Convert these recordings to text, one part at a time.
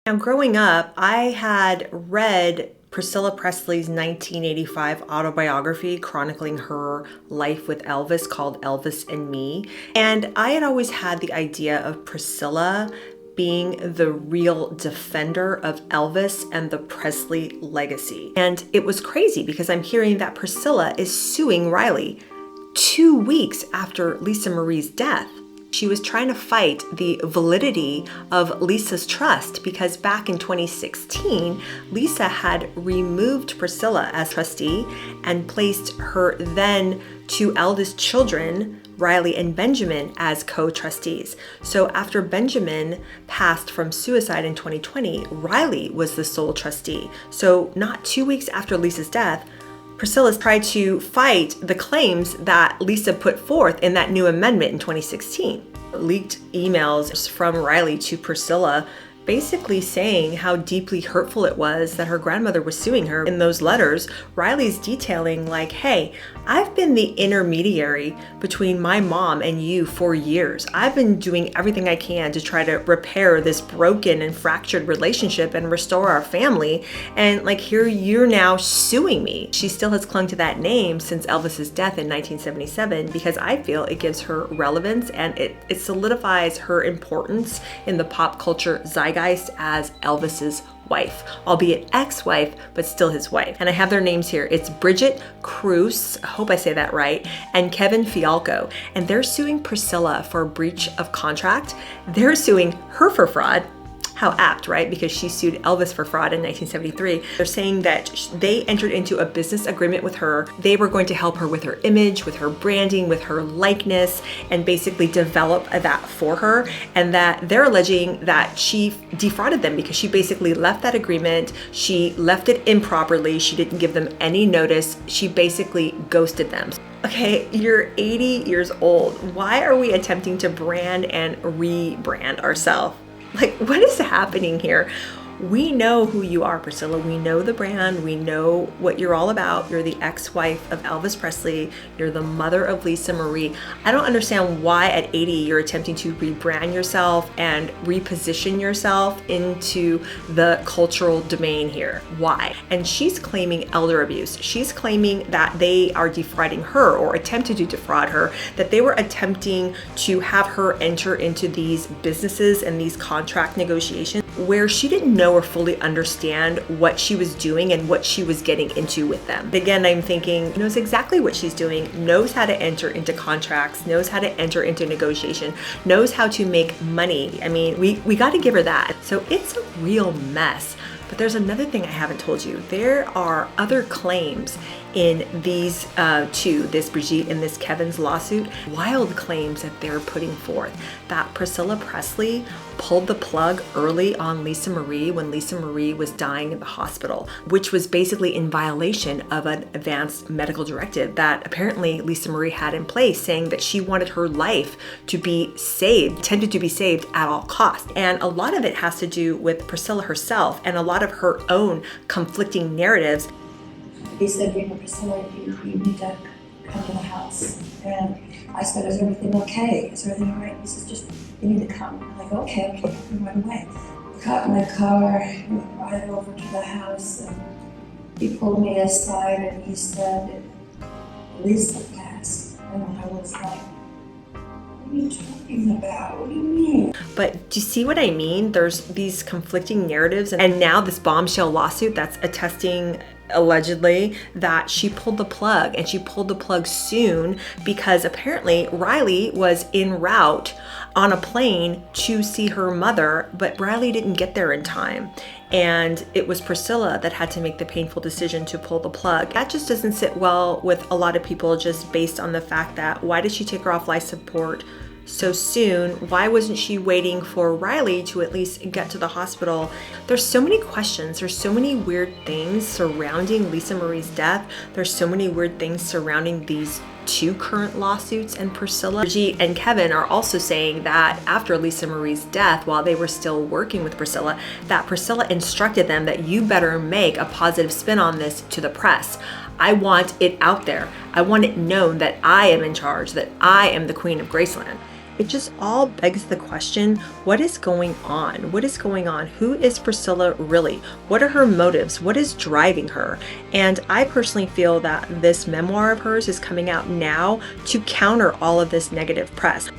Now, growing up, I had read Priscilla Presley's 1985 autobiography chronicling her life with Elvis called Elvis and Me. And I had always had the idea of Priscilla being the real defender of Elvis and the Presley legacy. And it was crazy because I'm hearing that Priscilla is suing Riley 2 weeks after Lisa Marie's death. She was trying to fight the validity of Lisa's trust because back in 2016, Lisa had removed Priscilla as trustee and placed her then two eldest children, Riley and Benjamin, as co-trustees. So after Benjamin passed from suicide in 2020, Riley was the sole trustee. So not 2 weeks after Lisa's death, Priscilla tried to fight the claims that Lisa put forth in that new amendment in 2016. Leaked emails from Riley to Priscilla basically saying how deeply hurtful it was that her grandmother was suing her. In those letters, Riley's detailing like, hey, I've been the intermediary between my mom and you for years. I've been doing everything I can to try to repair this broken and fractured relationship and restore our family. And like, here you're now suing me. She still has clung to that name since Elvis's death in 1977 because I feel it gives her relevance and it solidifies her importance in the pop culture zeitgeist as Elvis's wife, albeit ex-wife, but still his wife. And I have their names here. It's Bridget Cruz, I hope I say that right, and Kevin Fialco. And they're suing Priscilla for breach of contract. They're suing her for fraud. How apt, right? Because she sued Elvis for fraud in 1973. They're saying that they entered into a business agreement with her. They were going to help her with her image, with her branding, with her likeness, and basically develop that for her. And that they're alleging that she defrauded them because she basically left that agreement. She left it improperly. She didn't give them any notice. She basically ghosted them. Okay, you're 80 years old. Why are we attempting to brand and rebrand ourselves? Like, what is happening here? We know who you are, Priscilla. We know the brand. We know what you're all about. You're the ex-wife of Elvis Presley. You're the mother of Lisa Marie. I don't understand why at 80 you're attempting to rebrand yourself and reposition yourself into the cultural domain here. Why? And she's claiming elder abuse. She's claiming that they are defrauding her or attempted to defraud her, that they were attempting to have her enter into these businesses and these contract negotiations where she didn't know or fully understand what she was doing and what she was getting into with them. Again, I'm thinking, knows exactly what she's doing, knows how to enter into contracts, knows how to enter into negotiation, knows how to make money. I mean, we got to give her that. So it's a real mess. But there's another thing I haven't told you. There are other claims in these two, this Brigitte and this Kevin's lawsuit, wild claims that they're putting forth that Priscilla Presley pulled the plug early on Lisa Marie when Lisa Marie was dying in the hospital, which was basically in violation of an advanced medical directive that apparently Lisa Marie had in place, saying that she wanted her life to be saved, tended to be saved at all costs. And a lot of it has to do with Priscilla herself and a lot of her own conflicting narratives. They said, Priscilla, you need to come to the house. And I said, is everything okay? Is everything all right? He says, just, you need to come. I'm like, okay, come right away. I got in my car, right over to the house, and he pulled me aside and he said, Lisa passed. And I was like, what are you talking about? What do you mean? But do you see what I mean? There's these conflicting narratives, and now this bombshell lawsuit that's attesting allegedly that she pulled the plug, and she pulled the plug soon because apparently Riley was en route on a plane to see her mother, but Riley didn't get there in time. And it was Priscilla that had to make the painful decision to pull the plug. That just doesn't sit well with a lot of people, just based on the fact that why did she take her off life support so soon? Why wasn't she waiting for Riley to at least get to the hospital? There's so many questions. There's so many weird things surrounding Lisa Marie's death. There's so many weird things surrounding these two current lawsuits, and Priscilla, Brigitte, and Kevin are also saying that after Lisa Marie's death, while they were still working with Priscilla, that Priscilla instructed them that you better make a positive spin on this to the press. I want it out there. I want it known that I am in charge, that I am the Queen of Graceland. it just all begs the question, what is going on? What is going on? Who is Priscilla really? What are her motives? What is driving her? And I personally feel that this memoir of hers is coming out now to counter all of this negative press.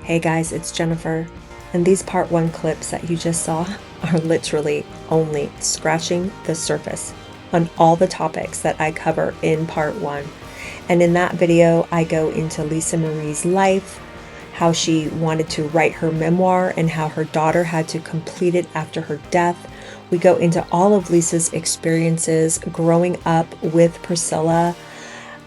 Hey guys, it's Jennifer, and these part 1 clips that you just saw are literally only scratching the surface on all the topics that I cover in part 1. And in that video, I go into Lisa Marie's life, how she wanted to write her memoir and how her daughter had to complete it after her death. We go into all of Lisa's experiences growing up with Priscilla,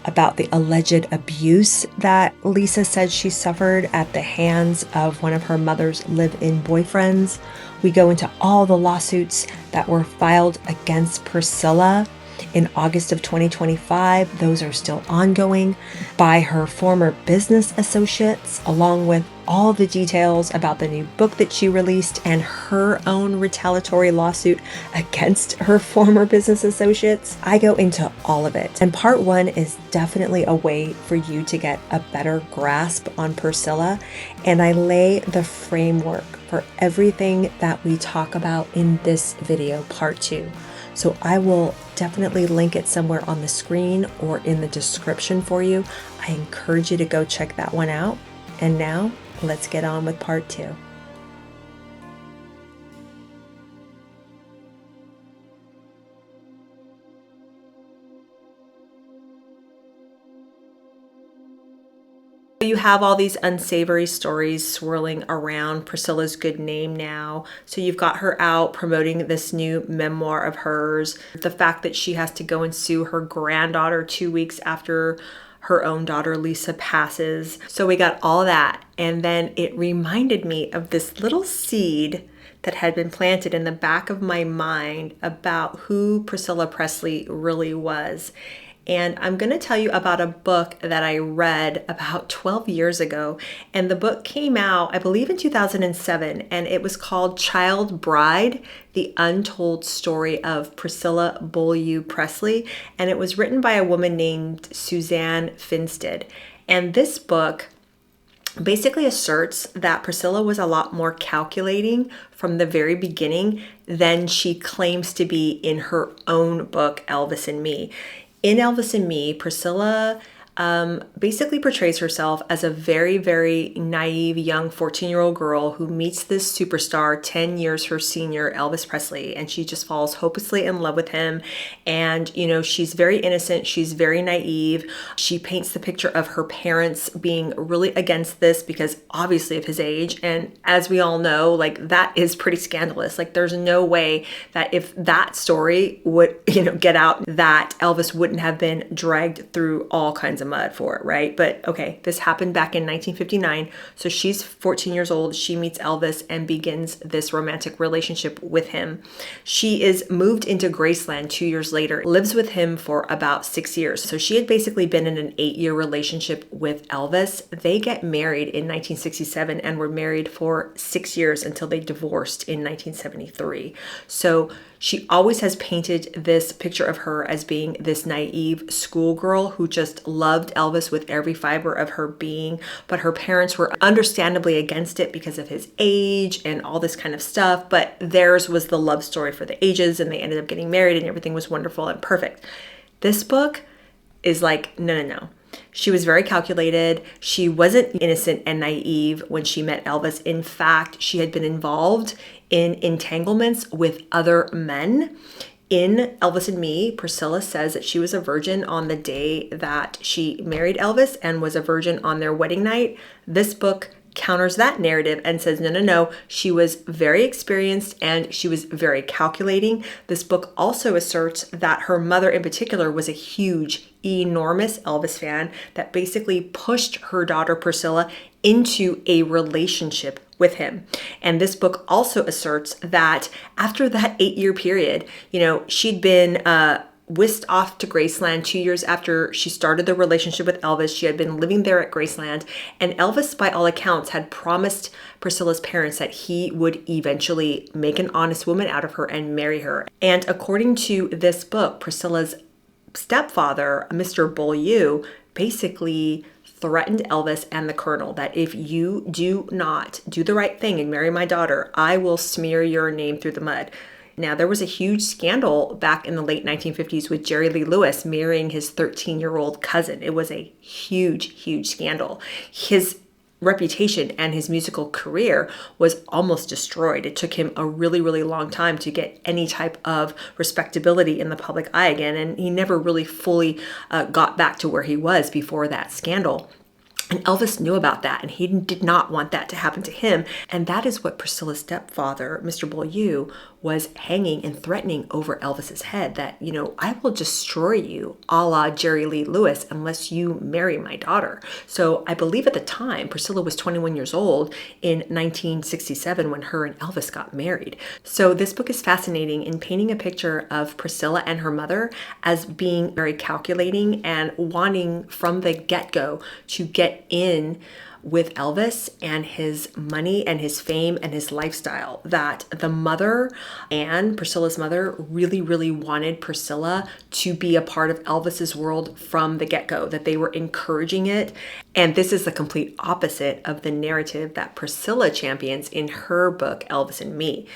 about the alleged abuse that Lisa said she suffered at the hands of one of her mother's live-in boyfriends. We go into all the lawsuits that were filed against Priscilla in August of 2025. Those are still ongoing by her former business associates, along with all the details about the new book that she released and her own retaliatory lawsuit against her former business associates. I go into all of it. And part 1 is definitely a way for you to get a better grasp on Priscilla. And I lay the framework for everything that we talk about in this video, part 2. So I will definitely link it somewhere on the screen or in the description for you. I encourage you to go check that one out. And now let's get on with part 2. You have all these unsavory stories swirling around Priscilla's good name now. So you've got her out promoting this new memoir of hers. The fact that she has to go and sue her granddaughter 2 weeks after her own daughter Lisa passes. So we got all that. And then it reminded me of this little seed that had been planted in the back of my mind about who Priscilla Presley really was. And I'm going to tell you about a book that I read about 12 years ago. And the book came out, I believe, in 2007. And it was called Child Bride, The Untold Story of Priscilla Beaulieu Presley. And it was written by a woman named Suzanne Finstad. And this book basically asserts that Priscilla was a lot more calculating from the very beginning than she claims to be in her own book, Elvis and Me. In Elvis and Me, Priscilla basically portrays herself as a very, very naive young 14-year-old girl who meets this superstar 10 years her senior, Elvis Presley, and she just falls hopelessly in love with him. And, you know, she's very innocent. She's very naive. She paints the picture of her parents being really against this because obviously of his age. And as we all know, like, that is pretty scandalous. Like, there's no way that if that story would, get out, that Elvis wouldn't have been dragged through all kinds of mud for it, right? But okay, this happened back in 1959. So she's 14 years old. She meets Elvis and begins this romantic relationship with him. She is moved into Graceland 2 years later, lives with him for about 6 years. So she had basically been in an 8-year relationship with Elvis. They get married in 1967 and were married for 6 years until they divorced in 1973. So she always has painted this picture of her as being this naive schoolgirl who just loved Elvis with every fiber of her being, but her parents were understandably against it because of his age and all this kind of stuff, but theirs was the love story for the ages, and they ended up getting married and everything was wonderful and perfect. This book is like, no. She was very calculated. She wasn't innocent and naive when she met Elvis. In fact, she had been involved in entanglements with other men. In Elvis and Me, Priscilla says that she was a virgin on the day that she married Elvis and was a virgin on their wedding night. This book counters that narrative and says, no, she was very experienced and she was very calculating. This book also asserts that her mother in particular was a huge, enormous Elvis fan that basically pushed her daughter Priscilla into a relationship with him. And this book also asserts that after that 8-year period, she'd been whisked off to Graceland 2 years after she started the relationship with Elvis. She had been living there at Graceland, and Elvis, by all accounts, had promised Priscilla's parents that he would eventually make an honest woman out of her and marry her. And according to this book, Priscilla's stepfather, Mr. Beaulieu, basically threatened Elvis and the Colonel that if you do not do the right thing and marry my daughter, I will smear your name through the mud. Now, there was a huge scandal back in the late 1950s with Jerry Lee Lewis marrying his 13-year-old cousin. It was a huge, huge scandal. His reputation and his musical career was almost destroyed. It took him a really, really long time to get any type of respectability in the public eye again, and he never really fully got back to where he was before that scandal. And Elvis knew about that, and he did not want that to happen to him. And that is what Priscilla's stepfather, Mr. Beaulieu, was hanging and threatening over Elvis's head, that, I will destroy you, a la Jerry Lee Lewis, unless you marry my daughter. So I believe at the time, Priscilla was 21 years old in 1967 when her and Elvis got married. So this book is fascinating in painting a picture of Priscilla and her mother as being very calculating and wanting from the get-go to get in with Elvis and his money and his fame and his lifestyle. That the mother, and Priscilla's mother, really, really wanted Priscilla to be a part of Elvis's world from the get-go, that they were encouraging it. And this is the complete opposite of the narrative that Priscilla champions in her book, Elvis and Me.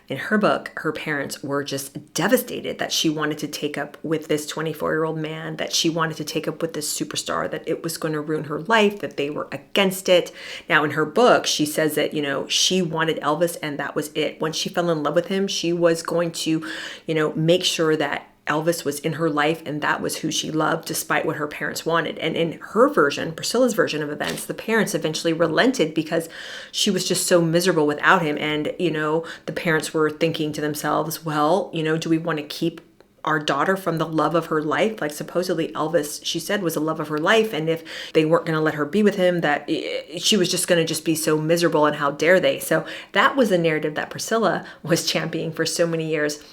In her book, her parents were just devastated that she wanted to take up with this 24-year-old man, that she wanted to take up with this superstar, that it was going to ruin her life, that they were against it. Now, in her book, she says that, she wanted Elvis and that was it. When she fell in love with him, she was going to, make sure that Elvis was in her life and that was who she loved, despite what her parents wanted. And in her version, Priscilla's version of events, the parents eventually relented because she was just so miserable without him. And, the parents were thinking to themselves, well, do we want to keep our daughter from the love of her life? Like, supposedly Elvis, she said, was the love of her life. And if they weren't going to let her be with him, that she was just going to just be so miserable, and how dare they? So that was the narrative that Priscilla was championing for so many years.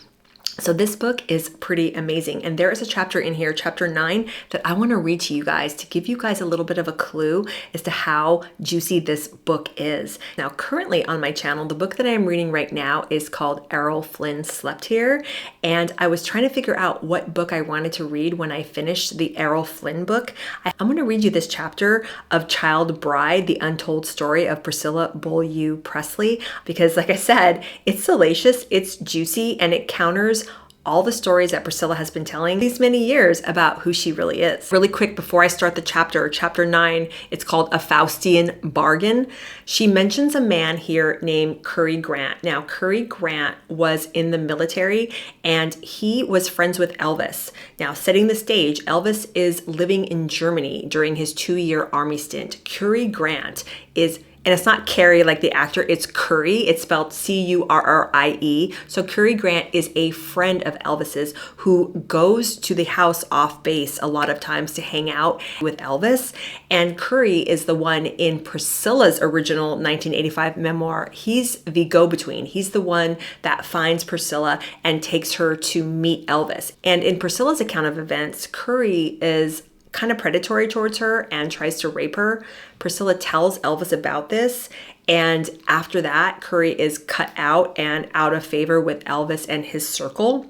So this book is pretty amazing. And there is a chapter in here, chapter 9, that I want to read to you guys to give you guys a little bit of a clue as to how juicy this book is. Now, currently on my channel, the book that I'm reading right now is called Errol Flynn Slept Here. And I was trying to figure out what book I wanted to read when I finished the Errol Flynn book. I'm going to read you this chapter of Child Bride, the untold story of Priscilla Beaulieu Presley, because like I said, it's salacious, it's juicy, and it counters all the stories that Priscilla has been telling these many years about who she really is. Really quick, before I start the chapter 9, it's called A Faustian Bargain. She mentions a man here named Curry Grant. Now, Curry Grant was in the military and he was friends with Elvis. Now, setting the stage, Elvis is living in Germany during his 2-year army stint. Curry Grant is, and it's not Carrie like the actor, it's Curry. It's spelled Currie. So Curry Grant is a friend of Elvis's who goes to the house off base a lot of times to hang out with Elvis. And Curry is the one in Priscilla's original 1985 memoir. He's the go-between. He's the one that finds Priscilla and takes her to meet Elvis. And in Priscilla's account of events, Curry is kind of predatory towards her and tries to rape her. Priscilla tells Elvis about this, and after that, Curry is cut out and out of favor with Elvis and his circle.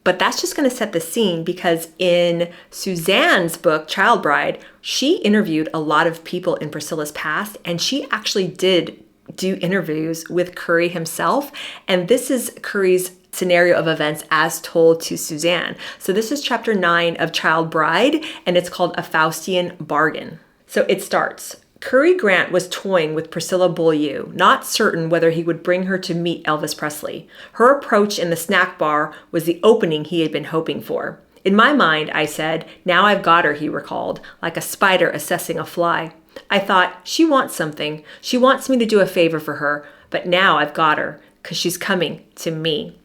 But that's just going to set the scene, because in Suzanne's book, Child Bride, she interviewed a lot of people in Priscilla's past, and she actually did do interviews with Curry himself. And this is Curry's scenario of events as told to Suzanne. So this is chapter 9 of Child Bride, and it's called A Faustian Bargain. So it starts. Curry Grant was toying with Priscilla Beaulieu, not certain whether he would bring her to meet Elvis Presley. Her approach in the snack bar was the opening he had been hoping for. In my mind, I said, now I've got her, he recalled, like a spider assessing a fly. I thought, she wants something. She wants me to do a favor for her, but now I've got her, 'cause she's coming to me.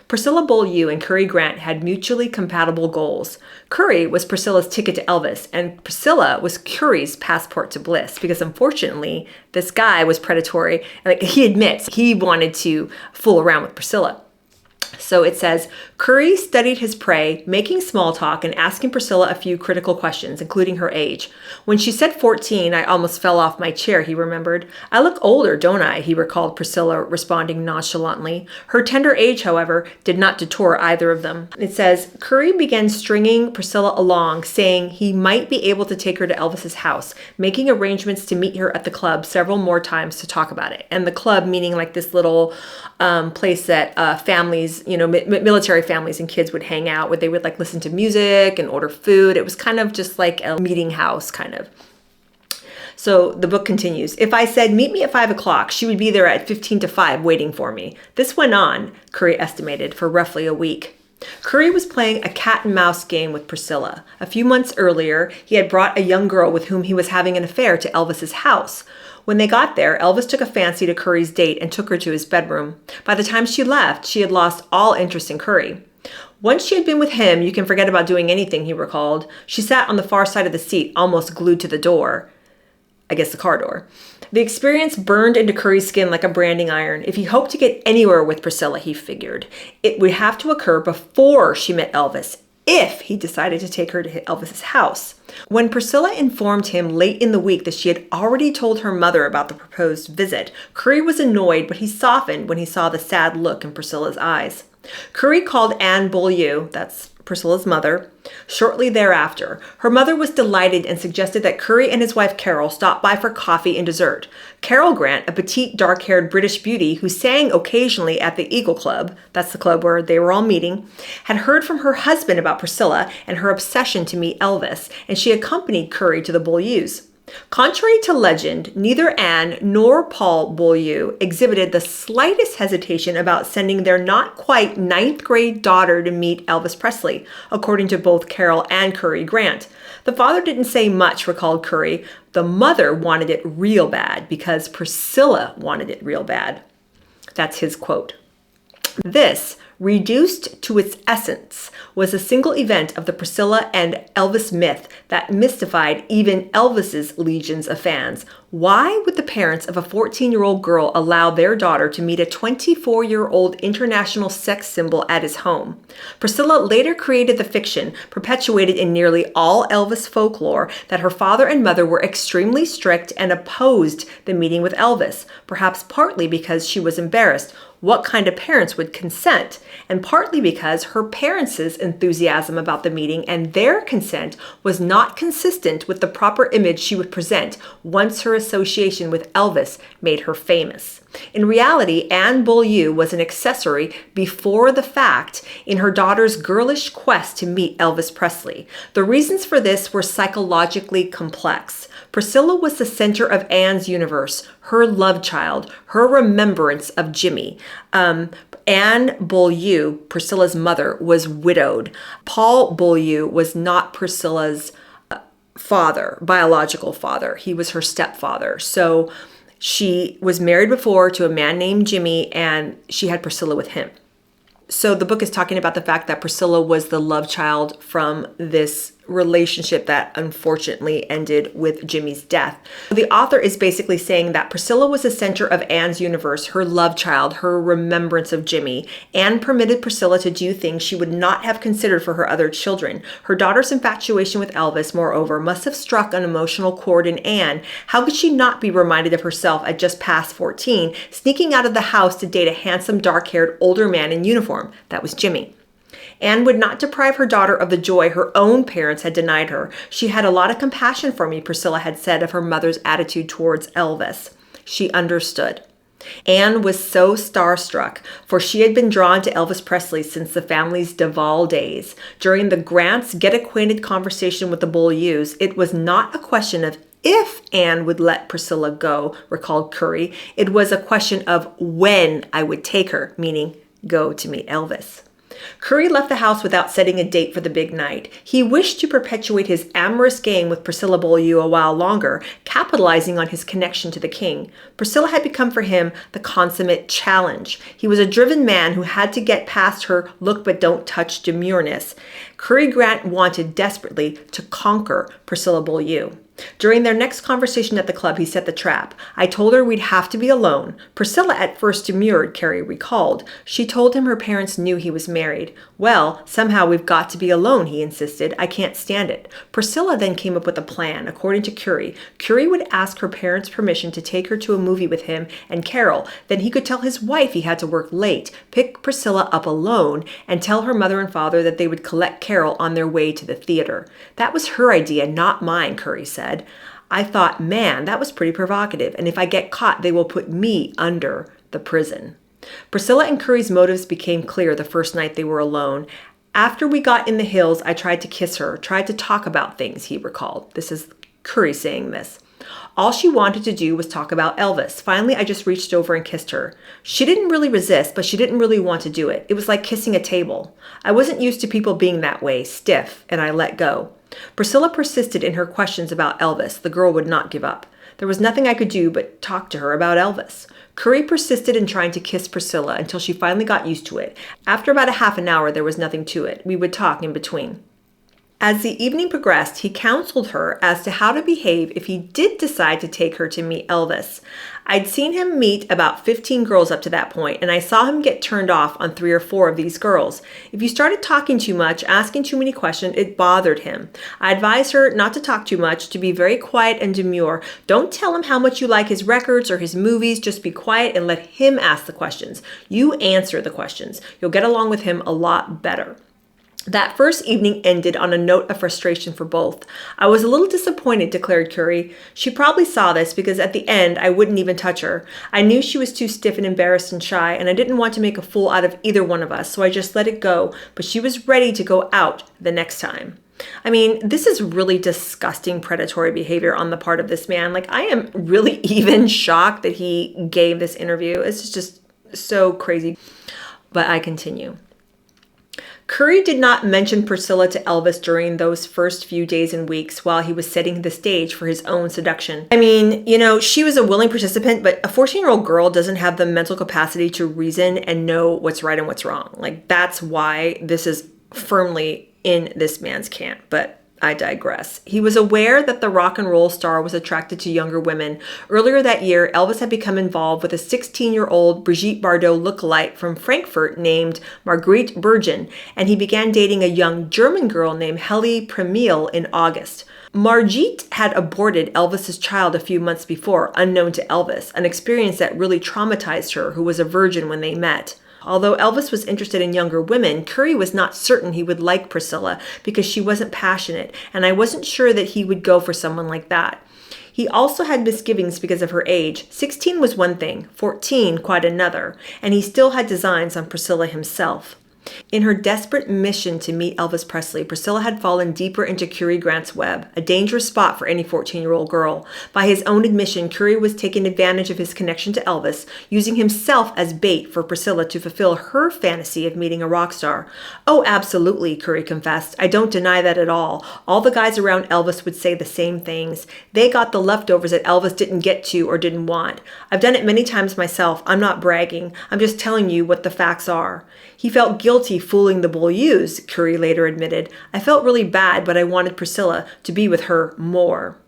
Priscilla Beaulieu and Curry Grant had mutually compatible goals. Curry was Priscilla's ticket to Elvis, and Priscilla was Curry's passport to bliss, because unfortunately, this guy was predatory. Like, he admits he wanted to fool around with Priscilla. So it says, Curry studied his prey, making small talk and asking Priscilla a few critical questions, including her age. When she said 14, I almost fell off my chair, he remembered. I look older, don't I? He recalled Priscilla responding nonchalantly. Her tender age, however, did not deter either of them. It says, Curry began stringing Priscilla along, saying he might be able to take her to Elvis's house, making arrangements to meet her at the club several more times to talk about it. And the club meaning like this little place that families, military families and kids would hang out, where they would like listen to music and order food. It was kind of just like a meeting house kind of. So the book continues. If I said, meet me at 5 o'clock, she would be there at 15 to 5 waiting for me. This went on, Curry estimated, for roughly a week. Curry was playing a cat and mouse game with Priscilla. A few months earlier, he had brought a young girl with whom he was having an affair to Elvis's house. When they got there, Elvis took a fancy to Curry's date and took her to his bedroom. By the time she left, she had lost all interest in Curry. Once she had been with him, you can forget about doing anything, he recalled. She sat on the far side of the seat, almost glued to the door. I guess the car door. The experience burned into Curry's skin like a branding iron. If he hoped to get anywhere with Priscilla, he figured, it would have to occur before she met Elvis, if he decided to take her to Elvis's house. When Priscilla informed him late in the week that she had already told her mother about the proposed visit, Curry was annoyed, but he softened when he saw the sad look in Priscilla's eyes. Curry called Anne Beaulieu, that's Priscilla's mother, shortly thereafter. Her mother was delighted and suggested that Curry and his wife Carol stop by for coffee and dessert. Carol Grant, a petite, dark-haired British beauty who sang occasionally at the Eagle Club, that's the club where they were all meeting, had heard from her husband about Priscilla and her obsession to meet Elvis, and she accompanied Curry to the Beaulieus. Contrary to legend, neither Anne nor Paul Beaulieu exhibited the slightest hesitation about sending their not quite ninth grade daughter to meet Elvis Presley, according to both Carol and Curry Grant. The father didn't say much, recalled Curry. The mother wanted it real bad because Priscilla wanted it real bad. That's his quote. This, reduced to its essence, was a single event of the Priscilla and Elvis myth that mystified even Elvis's legions of fans. Why would the parents of a 14-year-old girl allow their daughter to meet a 24-year-old international sex symbol at his home? Priscilla later created the fiction, perpetuated in nearly all Elvis folklore, that her father and mother were extremely strict and opposed the meeting with Elvis, perhaps partly because she was embarrassed what kind of parents would consent, and partly because her parents' enthusiasm about the meeting and their consent was not consistent with the proper image she would present once her association with Elvis made her famous. In reality, Anne Beaulieu was an accessory before the fact in her daughter's girlish quest to meet Elvis Presley. The reasons for this were psychologically complex. Priscilla was the center of Anne's universe, her love child, her remembrance of Jimmy. Anne Beaulieu, Priscilla's mother, was widowed. Paul Beaulieu was not Priscilla's biological father. He was her stepfather. So she was married before to a man named Jimmy, and she had Priscilla with him. So the book is talking about the fact that Priscilla was the love child from this relationship that unfortunately ended with Jimmy's death. The author is basically saying that Priscilla was the center of Anne's universe, her love child, her remembrance of Jimmy. Anne permitted Priscilla to do things she would not have considered for her other children. Her daughter's infatuation with Elvis, moreover, must have struck an emotional chord in Anne. How could she not be reminded of herself at just past 14, sneaking out of the house to date a handsome, dark-haired older man in uniform? That was Jimmy. Anne would not deprive her daughter of the joy her own parents had denied her. She had a lot of compassion for me, Priscilla had said of her mother's attitude towards Elvis. She understood. Anne was so starstruck, for she had been drawn to Elvis Presley since the family's Duval days. During the Grants' get-acquainted conversation with the Beaulieus, it was not a question of if Anne would let Priscilla go, recalled Curry. It was a question of when I would take her, meaning go to meet Elvis. Curry left the house without setting a date for the big night. He wished to perpetuate his amorous game with Priscilla Beaulieu a while longer, capitalizing on his connection to the king. Priscilla had become for him the consummate challenge. He was a driven man who had to get past her look but don't touch demureness. Curry Grant wanted desperately to conquer Priscilla Beaulieu. During their next conversation at the club, he set the trap. I told her we'd have to be alone. Priscilla at first demurred, Carrie recalled. She told him her parents knew he was married. Well, somehow we've got to be alone, he insisted. I can't stand it. Priscilla then came up with a plan. According to Curie, Curie would ask her parents' permission to take her to a movie with him and Carol. Then he could tell his wife he had to work late, pick Priscilla up alone, and tell her mother and father that they would collect Carol on their way to the theater. That was her idea, not mine, Curie said. I thought, man, that was pretty provocative, and if I get caught, they will put me under the prison. Priscilla and Curie's motives became clear the first night they were alone. After we got in the hills, I tried to kiss her, tried to talk about things, he recalled. This is Curie saying this. All she wanted to do was talk about Elvis. Finally, I just reached over and kissed her. She didn't really resist, but she didn't really want to do it. It was like kissing a table. I wasn't used to people being that way, stiff, and I let go. Priscilla persisted in her questions about Elvis. The girl would not give up. There was nothing I could do but talk to her about Elvis. Curie persisted in trying to kiss Priscilla until she finally got used to it. After about a half an hour, there was nothing to it. We would talk in between. As the evening progressed, he counseled her as to how to behave if he did decide to take her to meet Elvis. I'd seen him meet about 15 girls up to that point, and I saw him get turned off on 3 or 4 of these girls. If you started talking too much, asking too many questions, it bothered him. I advised her not to talk too much, to be very quiet and demure. Don't tell him how much you like his records or his movies. Just be quiet and let him ask the questions. You answer the questions. You'll get along with him a lot better. That first evening ended on a note of frustration for both. I was a little disappointed, declared Curie. She probably saw this because at the end, I wouldn't even touch her. I knew she was too stiff and embarrassed and shy, and I didn't want to make a fool out of either one of us, so I just let it go, but she was ready to go out the next time. I mean, this is really disgusting predatory behavior on the part of this man. Like, I am really even shocked that he gave this interview. It's just so crazy. But I continue. Curie did not mention Priscilla to Elvis during those first few days and weeks while he was setting the stage for his own seduction. I mean, she was a willing participant, but a 14-year-old girl doesn't have the mental capacity to reason and know what's right and what's wrong. Like, that's why this is firmly in this man's camp. But I digress. He was aware that the rock and roll star was attracted to younger women. Earlier that year, Elvis had become involved with a 16-year-old Brigitte Bardot lookalike from Frankfurt named Marguerite Bergen, and he began dating a young German girl named Helle Premiel in August. Margit had aborted Elvis's child a few months before, unknown to Elvis, an experience that really traumatized her, who was a virgin when they met. Although Elvis was interested in younger women, Curie was not certain he would like Priscilla because she wasn't passionate, and I wasn't sure that he would go for someone like that. He also had misgivings because of her age. 16 was one thing, 14 quite another, and he still had designs on Priscilla himself. In her desperate mission to meet Elvis Presley, Priscilla had fallen deeper into Curie Grant's web, a dangerous spot for any 14-year-old girl. By his own admission, Curie was taking advantage of his connection to Elvis, using himself as bait for Priscilla to fulfill her fantasy of meeting a rock star. Oh, absolutely, Curie confessed. I don't deny that at all. All the guys around Elvis would say the same things. They got the leftovers that Elvis didn't get to or didn't want. I've done it many times myself. I'm not bragging. I'm just telling you what the facts are. He felt guilty fooling the Beaulieus, Curie later admitted. I felt really bad, but I wanted Priscilla to be with her more.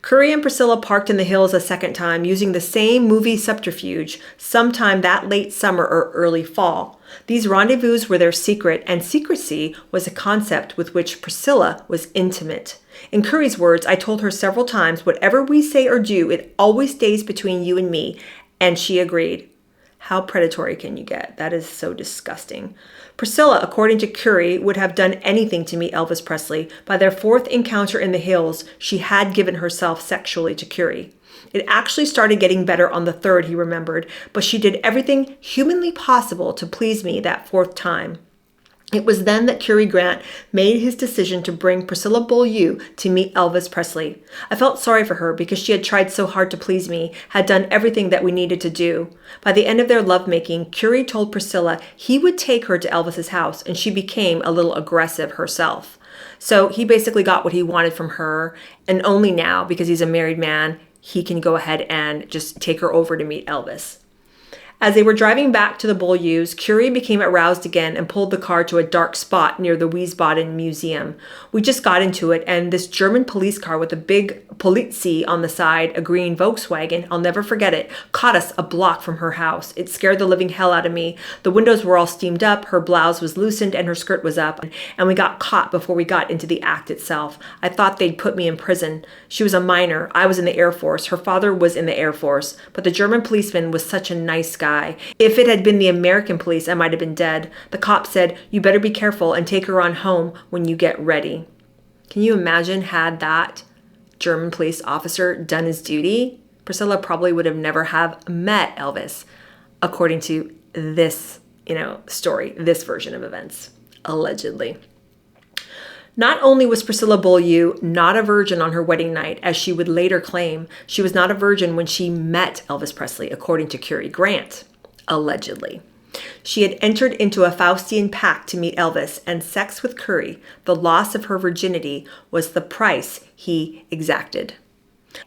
Curie and Priscilla parked in the hills a second time using the same movie subterfuge sometime that late summer or early fall. These rendezvous were their secret, and secrecy was a concept with which Priscilla was intimate. In Curie's words, I told her several times, whatever we say or do, it always stays between you and me, and she agreed. How predatory can you get? That is so disgusting. Priscilla, according to Curie, would have done anything to meet Elvis Presley. By their fourth encounter in the hills, she had given herself sexually to Curie. It actually started getting better on the third, he remembered, but she did everything humanly possible to please me that fourth time. It was then that Curie Grant made his decision to bring Priscilla Beaulieu to meet Elvis Presley. I felt sorry for her because she had tried so hard to please me, had done everything that we needed to do. By the end of their lovemaking, Curie told Priscilla he would take her to Elvis's house, and she became a little aggressive herself. So he basically got what he wanted from her, and only now, because he's a married man, he can go ahead and just take her over to meet Elvis. As they were driving back to the Beaulieus, Curie became aroused again and pulled the car to a dark spot near the Wiesbaden Museum. We just got into it, and this German police car with a big Polizei on the side, a green Volkswagen, I'll never forget it, caught us a block from her house. It scared the living hell out of me. The windows were all steamed up, her blouse was loosened, and her skirt was up, and we got caught before we got into the act itself. I thought they'd put me in prison. She was a minor. I was in the Air Force. Her father was in the Air Force. But the German policeman was such a nice guy. If it had been the American police, I might have been dead. The cop said, "You better be careful and take her on home when you get ready." Can you imagine had that German police officer done his duty? Priscilla probably would have never have met Elvis, according to this, story, this version of events, allegedly. Not only was Priscilla Beaulieu not a virgin on her wedding night, as she would later claim, she was not a virgin when she met Elvis Presley, according to Cary Grant, allegedly. She had entered into a Faustian pact to meet Elvis, and sex with Curie, the loss of her virginity, was the price he exacted.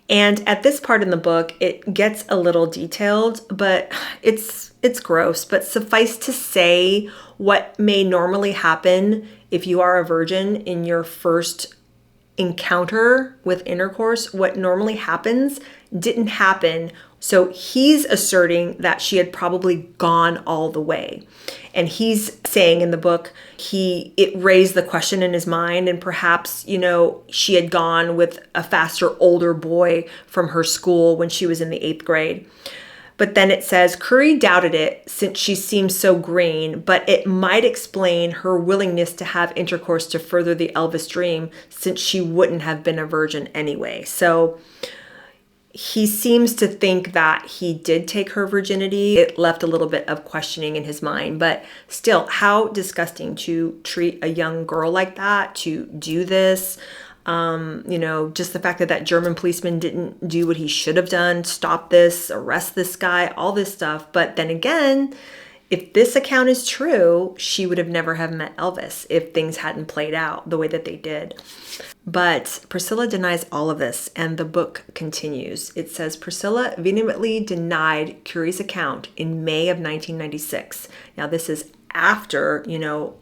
And at this part in the book, it gets a little detailed, but it's gross. But suffice to say, what may normally happen if you are a virgin in your first encounter with intercourse, what normally happens didn't happen. So he's asserting that she had probably gone all the way. And he's saying in the book, it raised the question in his mind, and perhaps, she had gone with a faster, older boy from her school when she was in the 8th grade. But then it says, Curie doubted it since she seemed so green, but it might explain her willingness to have intercourse to further the Elvis dream, since she wouldn't have been a virgin anyway. So he seems to think that he did take her virginity. It left a little bit of questioning in his mind, but still, how disgusting to treat a young girl like that, to do this. Just the fact that that German policeman didn't do what he should have done, stop this, arrest this guy, all this stuff. But then again, if this account is true, she would have never have met Elvis if things hadn't played out the way that they did. But Priscilla denies all of this, and the book continues. It says, Priscilla vehemently denied Curie's account in May of 1996. Now, this is after,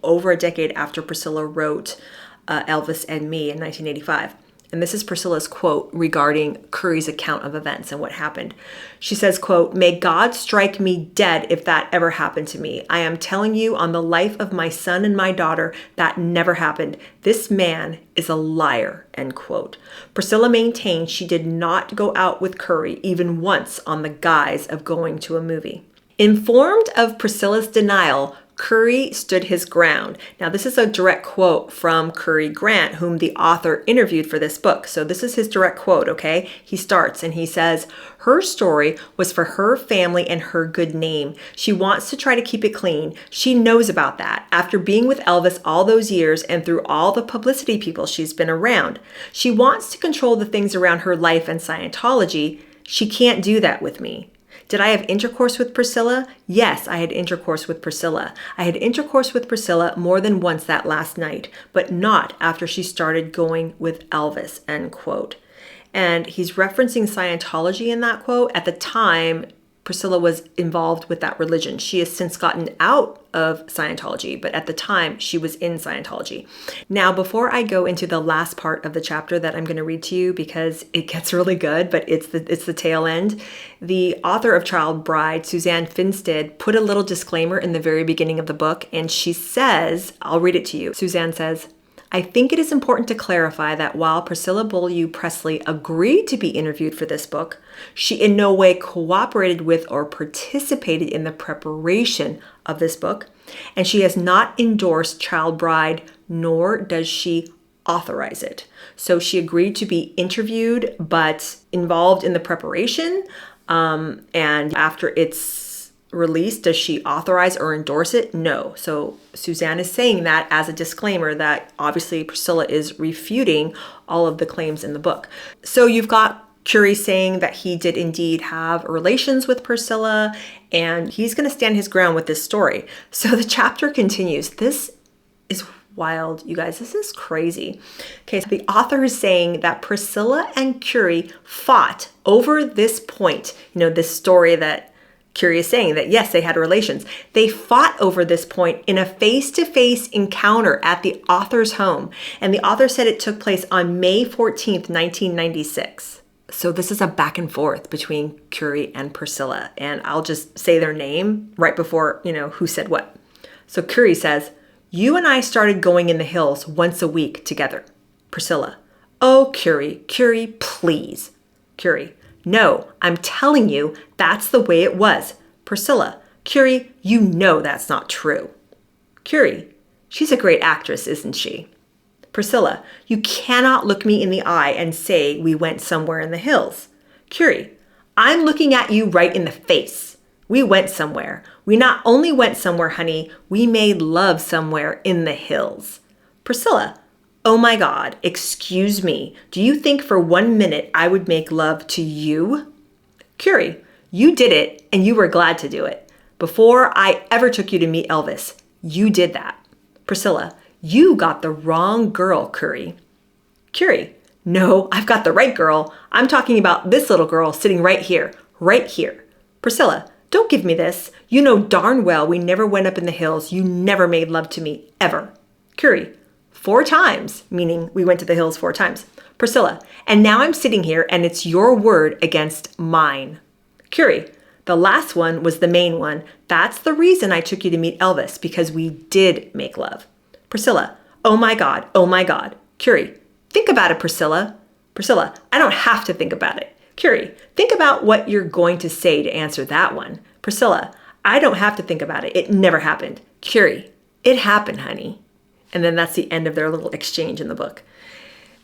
over a decade after Priscilla wrote Elvis and Me in 1985. And this is Priscilla's quote regarding Curie's account of events and what happened. She says, quote, "May God strike me dead if that ever happened to me. I am telling you on the life of my son and my daughter, that never happened. This man is a liar," end quote. Priscilla maintained she did not go out with Curie even once on the guise of going to a movie. Informed of Priscilla's denial, Curie stood his ground. Now, this is a direct quote from Cary Grant, whom the author interviewed for this book. So this is his direct quote, okay? He starts and he says, "Her story was for her family and her good name. She wants to try to keep it clean. She knows about that. After being with Elvis all those years and through all the publicity people she's been around, she wants to control the things around her life and Scientology. She can't do that with me. Did I have intercourse with Priscilla? Yes, I had intercourse with Priscilla. I had intercourse with Priscilla more than once that last night, but not after she started going with Elvis," end quote. And he's referencing Scientology in that quote. At the time, Priscilla was involved with that religion. She has since gotten out of Scientology, but at the time she was in Scientology. Now, before I go into the last part of the chapter that I'm going to read to you, because it gets really good, but it's the tail end, the author of Child Bride, Suzanne Finstad, put a little disclaimer in the very beginning of the book, and she says, I'll read it to you. Suzanne says, "I think it is important to clarify that while Priscilla Beaulieu Presley agreed to be interviewed for this book, she in no way cooperated with or participated in the preparation of this book, and she has not endorsed Child Bride, nor does she authorize it. So she agreed to be interviewed, but involved in the preparation, and after it's released, does she authorize or endorse it? No." So Suzanne is saying that as a disclaimer that obviously Priscilla is refuting all of the claims in the book. So you've got Curie saying that he did indeed have relations with Priscilla, and he's going to stand his ground with this story. So the chapter continues. This is wild, you guys. This is crazy. Okay, so the author is saying that Priscilla and Curie fought over this point, this story that Curie is saying that yes, they had relations. They fought over this point in a face-to-face encounter at the author's home. And the author said it took place on May 14th, 1996. So this is a back and forth between Curie and Priscilla. And I'll just say their name right before, who said what. So Curie says, "You and I started going in the hills once a week together." Priscilla, "Oh, Curie, please." Curie, "No, I'm telling you, that's the way it was." Priscilla, "Curie, you know that's not true." Curie, "She's a great actress, isn't she?" Priscilla, "You cannot look me in the eye and say we went somewhere in the hills." Curie, "I'm looking at you right in the face. We went somewhere. We not only went somewhere, honey, we made love somewhere in the hills." Priscilla, "Oh my God, excuse me. Do you think for 1 minute I would make love to you?" Curie, "You did it and you were glad to do it. Before I ever took you to meet Elvis, you did that." Priscilla, "You got the wrong girl, Curie." Curie, "No, I've got the right girl. I'm talking about this little girl sitting right here, right here." Priscilla, "Don't give me this. You know darn well we never went up in the hills. You never made love to me, ever." Curie, 4 times, meaning we went to the hills 4 times. Priscilla, "And now I'm sitting here and it's your word against mine." Curie, "The last one was the main one. That's the reason I took you to meet Elvis, because we did make love." Priscilla, "Oh my God, oh my God." Curie, "Think about it, Priscilla." Priscilla, "I don't have to think about it." Curie, "Think about what you're going to say to answer that one." Priscilla, "I don't have to think about it. It never happened." Curie, "It happened, honey." And then that's the end of their little exchange in the book.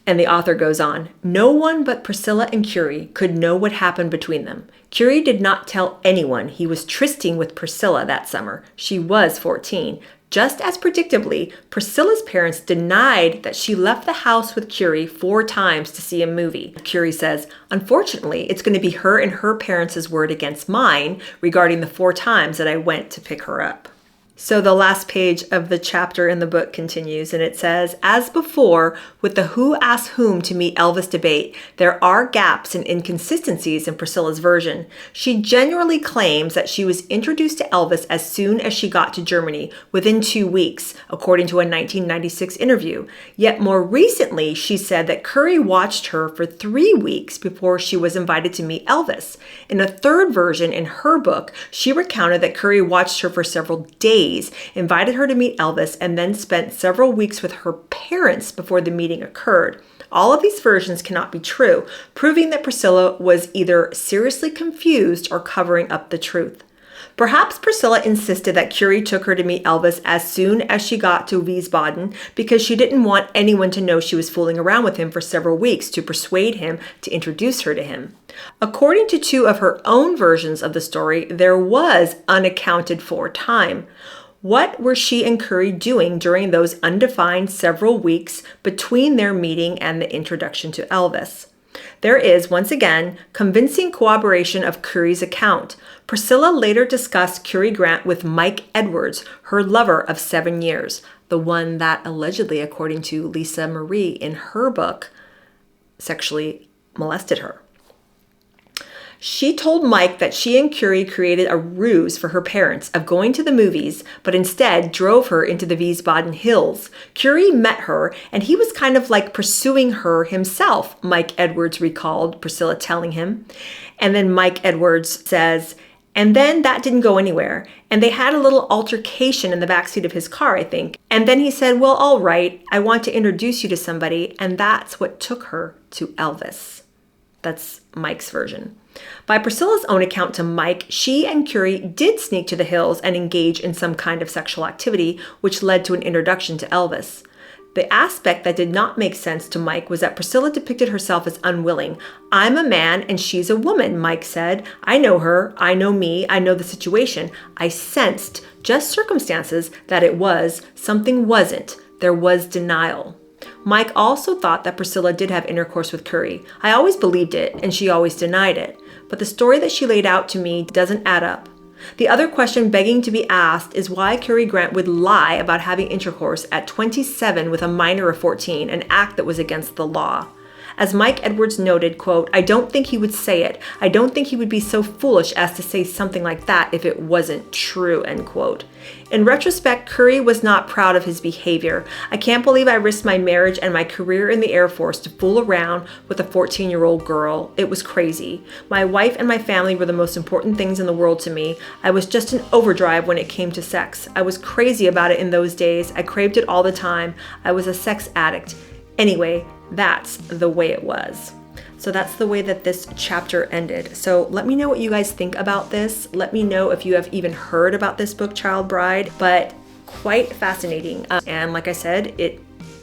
And the author goes on, "No one but Priscilla and Curie could know what happened between them. Curie did not tell anyone he was trysting with Priscilla that summer. She was 14. Just as predictably, Priscilla's parents denied that she left the house with Curie 4 times to see a movie. Curie says, "Unfortunately, it's going to be her and her parents' word against mine regarding the 4 times that I went to pick her up." So the last page of the chapter in the book continues, and it says, "As before, with the who asked whom to meet Elvis debate, there are gaps and inconsistencies in Priscilla's version. She genuinely claims that she was introduced to Elvis as soon as she got to Germany, within 2 weeks, according to a 1996 interview. Yet more recently, she said that Curie watched her for 3 weeks before she was invited to meet Elvis. In a third version in her book, she recounted that Curie watched her for several days, invited her to meet Elvis, and then spent several weeks with her parents before the meeting occurred. All of these versions cannot be true, proving that Priscilla was either seriously confused or covering up the truth. Perhaps Priscilla insisted that Curie took her to meet Elvis as soon as she got to Wiesbaden because she didn't want anyone to know she was fooling around with him for several weeks to persuade him to introduce her to him. According to 2 of her own versions of the story, there was unaccounted for time. What were she and Curie doing during those undefined several weeks between their meeting and the introduction to Elvis? There is, once again, convincing corroboration of Curie's account. Priscilla later discussed Curie Grant with Mike Edwards, her lover of 7 years, the one that allegedly, according to Lisa Marie in her book, sexually molested her. She told Mike that she and Curie created a ruse for her parents of going to the movies, but instead drove her into the Wiesbaden Hills. Curie met her, and he was kind of like pursuing her himself, Mike Edwards recalled Priscilla telling him. And then Mike Edwards says, "And then that didn't go anywhere. And they had a little altercation in the backseat of his car, I think. And then he said, 'Well, all right, I want to introduce you to somebody.' And that's what took her to Elvis." That's Mike's version. By Priscilla's own account to Mike, she and Curie did sneak to the hills and engage in some kind of sexual activity, which led to an introduction to Elvis. The aspect that did not make sense to Mike was that Priscilla depicted herself as unwilling. "I'm a man and she's a woman," Mike said. "I know her, I know me, I know the situation. I sensed, just circumstances, that it was, something wasn't. There was denial." Mike also thought that Priscilla did have intercourse with Curie. "I always believed it, and she always denied it. But the story that she laid out to me doesn't add up." The other question begging to be asked is why Curie Grant would lie about having intercourse at 27 with a minor of 14, an act that was against the law. As Mike Edwards noted, quote, "I don't think he would say it. I don't think he would be so foolish as to say something like that if it wasn't true," end quote. In retrospect, Curry was not proud of his behavior. "I can't believe I risked my marriage and my career in the Air Force to fool around with a 14-year-old girl. It was crazy. My wife and my family were the most important things in the world to me. I was just in overdrive when it came to sex. I was crazy about it in those days. I craved it all the time. I was a sex addict. Anyway, that's the way it was." So that's the way that this chapter ended. So let me know what you guys think about this. Let me know if you have even heard about this book, Child Bride, but quite fascinating. And like I said,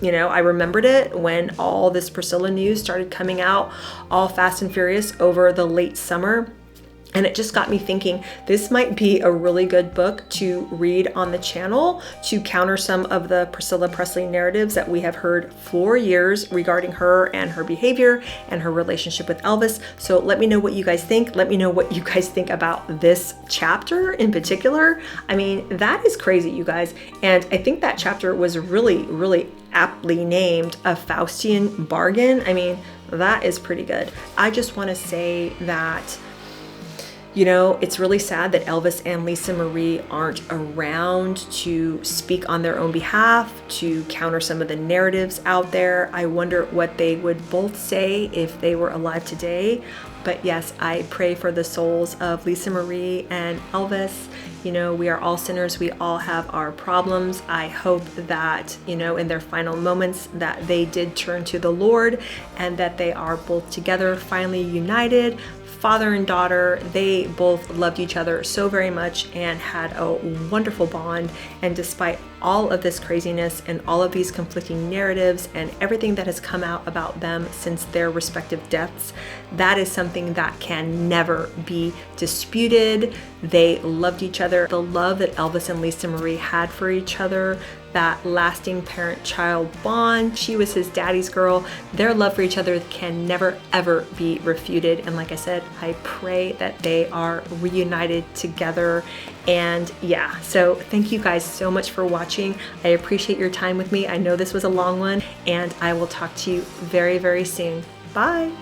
I remembered it when all this Priscilla news started coming out all fast and furious over the late summer. And it just got me thinking, this might be a really good book to read on the channel to counter some of the Priscilla Presley narratives that we have heard for years regarding her and her behavior and her relationship with Elvis. So let me know what you guys think. Let me know what you guys think about this chapter in particular. I mean, that is crazy, you guys. And I think that chapter was really, really aptly named A Faustian Bargain. I mean, that is pretty good. I just want to say that it's really sad that Elvis and Lisa Marie aren't around to speak on their own behalf, to counter some of the narratives out there. I wonder what they would both say if they were alive today. But yes, I pray for the souls of Lisa Marie and Elvis. We are all sinners. We all have our problems. I hope that, in their final moments that they did turn to the Lord and that they are both together, finally united. Father and daughter, they both loved each other so very much and had a wonderful bond. And despite all of this craziness and all of these conflicting narratives and everything that has come out about them since their respective deaths, that is something that can never be disputed. They loved each other. The love that Elvis and Lisa Marie had for each other, that lasting parent-child bond. She was his daddy's girl. Their love for each other can never, ever be refuted. And like I said, I pray that they are reunited together. And yeah, so thank you guys so much for watching. I appreciate your time with me. I know this was a long one, and I will talk to you very, very soon. Bye.